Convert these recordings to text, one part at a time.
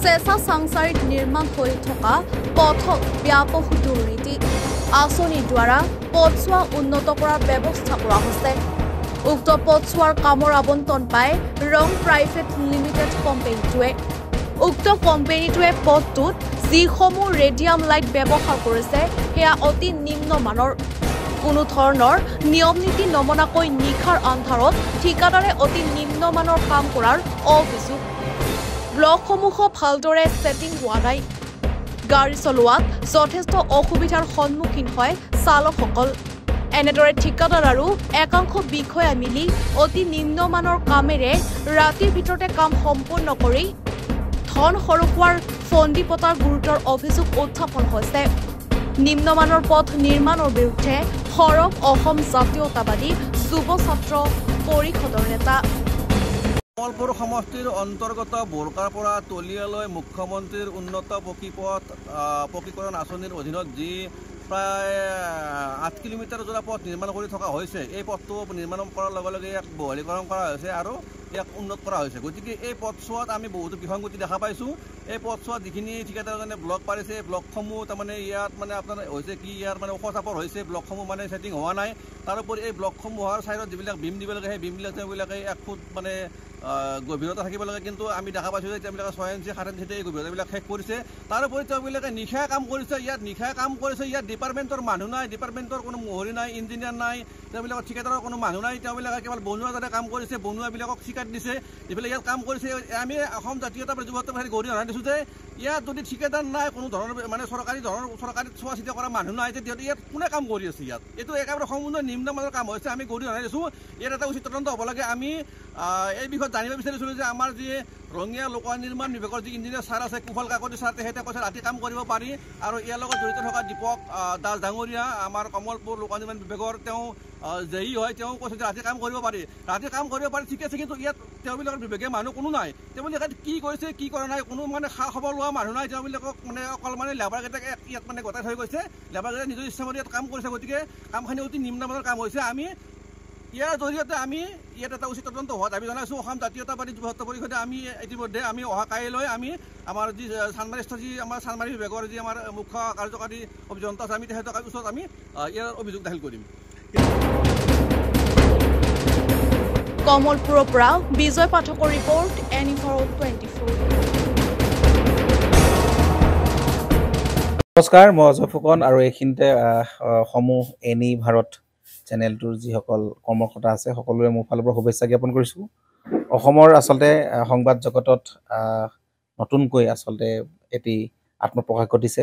চেঁচা চাংচাৰীত নিৰ্মাণ হৈ থকা পথত ব্যাপক দুৰ্নীতি আঁচনিৰ দ্বাৰা পথছোৱা উন্নত কৰাৰ ব্যৱস্থা কৰা হৈছে। উক্ত পথছোৱাৰ কামৰ আবণ্টন পায় ৰং প্ৰাইভেট লিমিটেড কোম্পানীটোৱে। উক্ত কোম্পানীটোৱে পথটোত যিসমূহ ৰেডিয়াম লাইট ব্যৱহাৰ কৰিছে সেয়া অতি নিম্নমানৰ। কোনো ধৰণৰ নিয়ম নীতি নমনাকৈ নিশাৰ আন্ধাৰত ঠিকাদাৰে অতি নিম্নমানৰ কাম কৰাৰ অভিযোগ। ব্লকসমূহ ভালদৰে ছেটিং হোৱা নাই। গাড়ী চলোৱাত যথেষ্ট অসুবিধাৰ সন্মুখীন হয় চালকসকল। এনেদৰে ঠিকাদাৰ আৰু একাংশ বিষয়া মিলি অতি নিম্নমানৰ কামেৰে ৰাতিৰ ভিতৰতে কাম সম্পূৰ্ণ কৰি ধন সৰকোৱাৰ ফন্দি পতাৰ গুৰুতৰ অভিযোগ উত্থাপন হৈছে। নিম্নমানৰ পথ নিৰ্মাণৰ বিৰুদ্ধে সৰব অসম জাতীয়তাবাদী যুৱ ছাত্ৰ পৰিষদৰ নেতা। কমলপুৰ সমষ্টিৰ অন্তৰ্গত বোৰকাৰ পৰা তলিয়ালৈ মুখ্যমন্ত্ৰীৰ উন্নত পকীকৰণ আঁচনিৰ অধীনত যি প্ৰায় 8 কিলোমিটাৰ জোৰা পথ নিৰ্মাণ কৰি থকা হৈছে, এই পথটো নিৰ্মাণ কৰাৰ লগে লগে ইয়াক বহলীকৰণ কৰা হৈছে আৰু ইয়াক উন্নত কৰা হৈছে। গতিকে এই পথছোৱাত আমি বহুতো বিসংগতি দেখা পাইছোঁ। এই পথছোৱাত যিখিনি ঠিকাদাৰজনে ব্লক পাৰিছে, ব্লকসমূহ তাৰমানে ইয়াত মানে আপোনাৰ হৈছে কি, ইয়াৰ মানে ওখ চাপৰ হৈছে, ব্লকসমূহ মানে ছেটিং হোৱা নাই। তাৰোপৰি এই ব্লকসমূহৰ ছাইডত যিবিলাক বিম দিব লাগে, সেই বিমবিলাক তেওঁবিলাকে 1 ফুট মানে গভীৰতা থাকিব লাগে, কিন্তু আমি দেখা পাইছোঁ যে তেওঁবিলাকে 6 ইঞ্চি 7 ইঞ্চিতে এই গভীৰতাবিলাক শেষ কৰিছে। তাৰোপৰি তেওঁবিলাকে নিশাই কাম কৰিছে। ইয়াত ডিপাৰ্টমেণ্টৰ মানুহ নাই, ডিপাৰ্টমেণ্টৰ কোনো মহৰী নাই, ইঞ্জিনিয়াৰ নাই, তেওঁবিলাকৰ ঠিকাদাৰৰ কোনো মানুহ নাই। তেওঁবিলাকে কেৱল বনুৱা যাতে কাম কৰিছে, বনুৱাবিলাকক ঠিকাত দিছে, যিবিলাক ইয়াত কাম কৰিছে। আমি অসম জাতীয়তাবাদী যুৱ ছাত্ৰৰ গৌৰৱ জনাই দিছোঁ যে ইয়াত যদি ঠিকাদাৰ নাই, কোনো ধৰণৰ মানে চৰকাৰী চোৱা চিতা কৰা মানুহ নাই, তেতিয়াহ'লে ইয়াত কোনে কাম কৰি আছে? এইটো একেবাৰে সম্পূৰ্ণ নিম্নমানৰ কাম হৈছে। আমি গৌৰৱ জনাই দিছোঁ, ইয়াত এটা উচিত তদন্ত হ'ব লাগে। আমি এই বিষয়ত জানিব বিচাৰিছিলোঁ যে আমাৰ যি ৰঙীয়া লোক নিৰ্মাণ বিভাগৰ যি ইঞ্জিনিয়াৰ ছাৰ আছে, কুশল কাকতি ছাৰ, তেখেতে কৈছে ৰাতি কাম কৰিব পাৰি। আৰু ইয়াৰ লগত জড়িত থকা দীপক দাস ডাঙৰীয়া আমাৰ কমলপুৰ লোক নিৰ্মাণ বিভাগৰ তেওঁ জেই হয়, তেওঁ কৈছে যে ৰাতি কাম কৰিব পাৰি। ঠিক আছে, কিন্তু ইয়াত তেওঁবিলাকৰ বিভাগীয় মানুহ কোনো নাই। তেওঁবিলাকে কি কৰিছে কি কৰা নাই কোনো মানে খা খবৰ লোৱা মানুহ নাই। তেওঁবিলাকক মানে অকল মানে লেবাৰকেইটাক ইয়াত মানে গোটাই থৈ গৈছে। লেবাৰকেইটাই নিজৰ ইচ্ছামতে ইয়াত কাম কৰিছে। গতিকে কামখিনি অতি নিম্নমানৰ কাম হৈছে। আমি ইয়াৰ জৰিয়তে আমি ইয়াত এটা উচিত তদন্ত হোৱা দাবী জনাইছোঁ। অসম জাতীয়তাবাদী যুৱ ছাত্ৰ পৰিষদে আমি ইতিমধ্যে আমি অহা কাইলৈ আমি আমাৰ যি চানমাৰী বিভাগৰ যি আমাৰ মুখ্য কাৰ্যকাৰী অভিযন্তা আছে, আমি তেখেতৰ ওচৰত আমি ইয়াৰ অভিযোগ দাখিল কৰিম। কমলপুৰৰ পৰা বিজয় পাঠকৰ ৰিপৰ্ট, NE24। নমস্কাৰ, মই অজয় ফুকন আৰু এইখিনিতে সমূহ NE ভাৰত চেনেলটোৰ যিসকল কৰ্মকৰ্তা আছে সকলোৰে মোৰ ফালৰ পৰা শুভেচ্ছা জ্ঞাপন কৰিছোঁ। অসমৰ আচলতে সংবাদ জগতত নতুনকৈ আচলতে এটি আত্মপ্ৰকাশ ঘটিছে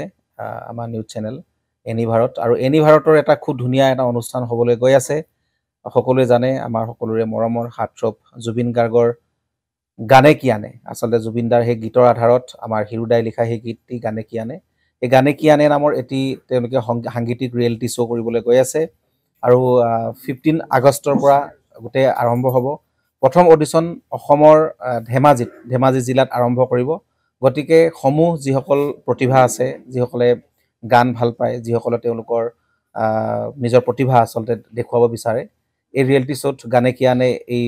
আমাৰ নিউজ চেনেল NE ভাৰত। আৰু NE ভাৰতৰ এটা খুব ধুনীয়া এটা অনুষ্ঠান হ'বলৈ গৈ আছে। সকলোৱে জানে আমাৰ সকলোৰে মৰমৰ হাৰ্টথ্ৰব জুবিন গাৰ্গৰ গানে কি আনে, আচলতে জুবিনদাৰ সেই গীতৰ আধাৰত আমাৰ হিৰুদাই লিখা সেই গীতটি গানে কি আনে, এই গানে কি আনে নামৰ এটি তেওঁলোকে সাংগীতিক ৰিয়েলিটি শ্ব' কৰিবলৈ গৈ আছে। আৰু 15 আগষ্টৰ পৰা গোটেই আৰম্ভ হ'ব। প্ৰথম অডিশ্যন অসমৰ ধেমাজি জিলাত আৰম্ভ কৰিব। গতিকে সমূহ যিসকল প্ৰতিভা আছে, যিসকলে গান ভাল পায়, যিসকলে তেওঁলোকৰ নিজৰ প্ৰতিভা আচলতে দেখুৱাব বিচাৰে, এই ৰিয়েলিটি শ্ব'ত গানে কি আনে এই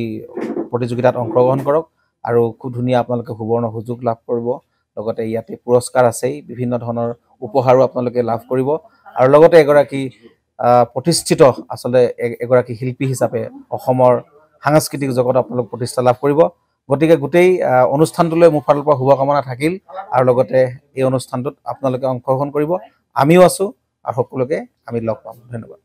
প্ৰতিযোগিতাত অংশগ্ৰহণ কৰক আৰু খুব ধুনীয়া আপোনালোকে সুবৰ্ণ সুযোগ লাভ কৰিব। লগতে ইয়াতে পুৰস্কাৰ আছেই, বিভিন্ন ধৰণৰ উপহাৰো আপোনালোকে লাভ কৰিব। আৰু লগতে এগৰাকী প্ৰতিষ্ঠিত আচলতে এগৰাকী শিল্পী হিচাপে অসমৰ সাংস্কৃতিক জগতত আপোনালোক প্ৰতিষ্ঠা লাভ কৰিব। গতিকে গোটেই অনুষ্ঠানটোলৈ মোৰ ফালৰ পৰা শুভকামনা থাকিল। আৰু লগতে এই অনুষ্ঠানটোত আপোনালোকে অংশগ্ৰহণ কৰিব। আমিও আছোঁ আৰু সকলোকে আমি লগ পাম। ধন্যবাদ।